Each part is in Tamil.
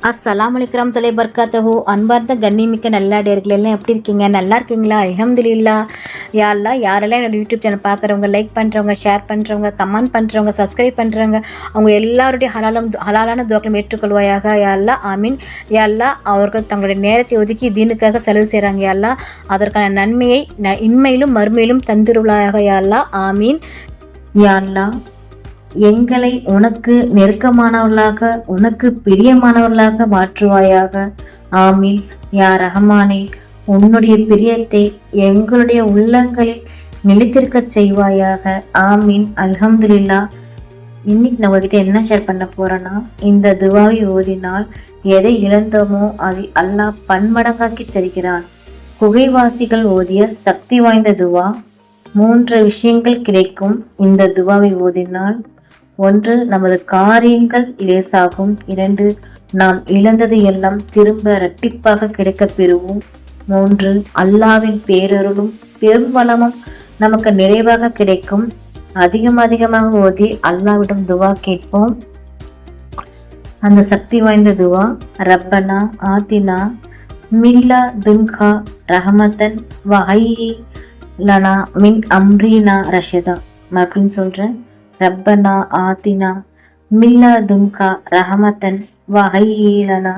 அஸ்ஸலாமு அலைக்கும் தொலை பர்காத்தஹு. அன்பார்ந்த கண்ணிமிக்க நல்லாடியர்கள் எல்லாம் எப்படி இருக்கீங்க? நல்லா இருக்கீங்களா? அல்ஹம்துலில்லாஹ். யா அல்லாஹ், யாரெல்லாம் என்னோட யூடியூப் சேனல் பார்க்குறவங்க, லைக் பண்ணுறவங்க, ஷேர் பண்ணுறவங்க, கமெண்ட் பண்ணுறவங்க, சப்ஸ்கிரைப் பண்ணுறவங்க, அவங்க எல்லாருடைய ஹலாலான துவாக்களும் ஏற்றுக்கொள்வாயாக. யா அல்லாஹ், ஆமீன். யா அல்லாஹ், அவர்கள் தங்களுடைய நேரத்தை ஒதுக்கி தீனுக்காக செலவு செய்கிறாங்க. யா அல்லாஹ், அதற்கான நன்மையை இன்மையிலும் மறுமையிலும் தந்திருளாயாக. யா அல்லாஹ், ஆமீன். யா அல்லாஹ், எங்களை உனக்கு நெருக்கமானவர்களாக, உனக்கு பிரியமானவர்களாக மாற்றுவாயாக. ஆமீன். யா ரஹ்மானே, உன்னுடைய பிரியத்தை எங்களுடைய உள்ளங்களில் நிலைத்திருக்கச் செய்வாயாக. ஆமீன். அல்ஹம்துலில்லாஹ். இன்னைக்கு நான் உங்ககிட்ட என்ன ஷேர் பண்ண போறேன்னா, இந்த துவாவை ஓதினால் எதை இழந்தோமோ அதை அல்லாஹ் பன்மடங்காக்கி தருகிறான். குகைவாசிகள் ஓதிய சக்தி வாய்ந்த துவா. 3 விஷயங்கள் கிடைக்கும் இந்த துவாவை ஓதினால். 1, நமது காரியங்கள் லேசாகும். 2, நாம் இழந்தது எல்லாம் திரும்ப இரட்டிப்பாக கிடைக்கப் பெறுவோம். 3, அல்லாவின் பேரருளும் பெரும் வளமும் நமக்கு நிறைவாக கிடைக்கும். அதிகமாக ஓதி அல்லாவிடம் துவா கேட்போம். அந்த சக்தி வாய்ந்த துவா, ரப்பனா ஆத்தினா மில்லா துன்கா ரஹமத்தன் வஹையி லனா மின் அம்ரீனா ரஷதா. அப்படின்னு சொல்றேன். ரப்பனா ஆத்தினா மில்லா துன்கா ரஹமத்தன் வஹையி லனா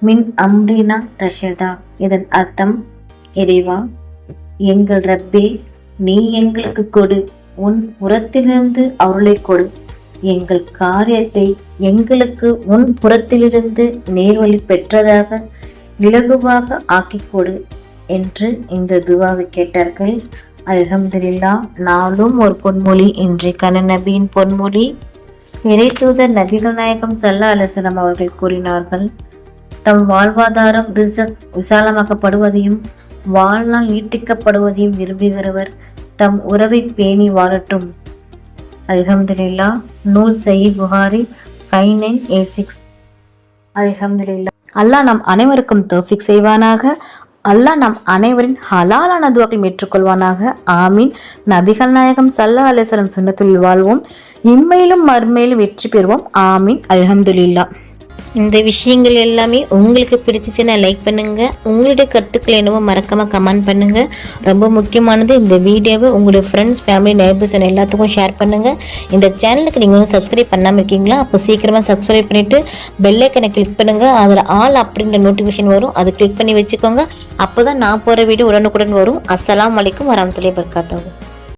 மின் அம்ரீனா ரஷதா. இதன் அர்த்தம், இறைவா, எங்கள் ரப்பே, நீ எங்களுக்கு கொடு, உன் புறத்திலிருந்து அருளை கொடு, எங்கள் காரியத்தை எங்களுக்கு உன் புறத்திலிருந்து நேர்வழி பெற்றதாக இலகுவாக ஆக்கிக் கொடு என்று இந்த துவாவை கேட்டார்கள். அல்ஹம்துலில்லாஹ். நாளும் ஒரு பொன்மொழி. இன்றைக்கான நபியின் பொன்மொழி, இறை தூதர் நபிகள் நாயகம் ஸல்லல்லாஹு அலைஹி வஸல்லம் அவர்கள் கூறினார்கள், தம் வாழ்வாதாரம் ரிஸ்க் விசாலமாக்கப்படுவதையும் வாழ்நாள் நீட்டிக்கப்படுவதையும் விரும்புகிறவர் தம் உறவை பேணி வாழட்டும். அல்ஹம்துலில்லாஹ். நூல் சஹீஹ் புகாரி 5986. அல்ஹம்துலில்லாஹ். அல்லாஹ் நம் அனைவருக்கும் தௌஃபீக் செய்வானாக. அல்லாஹ் நம் அனைவரின் ஹலாலான துவாக்களை ஏற்றுக்கொள்வானாக. ஆமீன். நபிகள் நாயகம் ஸல்லல்லாஹு அலைஹி வஸல்லம் சுன்னத்துல் வாழ்வோம், இம்மையிலும் மறுமையிலும் வெற்றி பெறுவோம். ஆமீன். அல்ஹம்துலில்லாஹ். இந்த விஷயங்கள் எல்லாமே உங்களுக்கு பிடிச்சிச்சுன்னா லைக் பண்ணுங்க. உங்களுடைய கருத்துக்கள் என்னவோ மறக்காம கமெண்ட் பண்ணுங்க. ரொம்ப முக்கியமானது, இந்த வீடியோவை உங்களுடைய ஃப்ரெண்ட்ஸ், ஃபேமிலி, நெய்பர்ஸ் எல்லாத்துக்கும் ஷேர் பண்ணுங்க. இந்த சேனலுக்கு நீங்க வந்து சப்ஸ்கிரைப் பண்ணாமல் இருக்கீங்களா? அப்போ சீக்கிரமா சப்ஸ்கிரைப் பண்ணிட்டு பெல் ஐக்கனை கிளிக் பண்ணுங்க. அதில் ஆல் அப்படின்ற நோட்டிஃபிகேஷன் வரும், அதை கிளிக் பண்ணி வச்சுக்கோங்க. அப்போதான் நான் போற வீடியோ உடனுக்குடன் வரும். அஸ்ஸலாமு அலைக்கும் வரஹ்மத்துல்லாஹி வபரகாத்துஹு.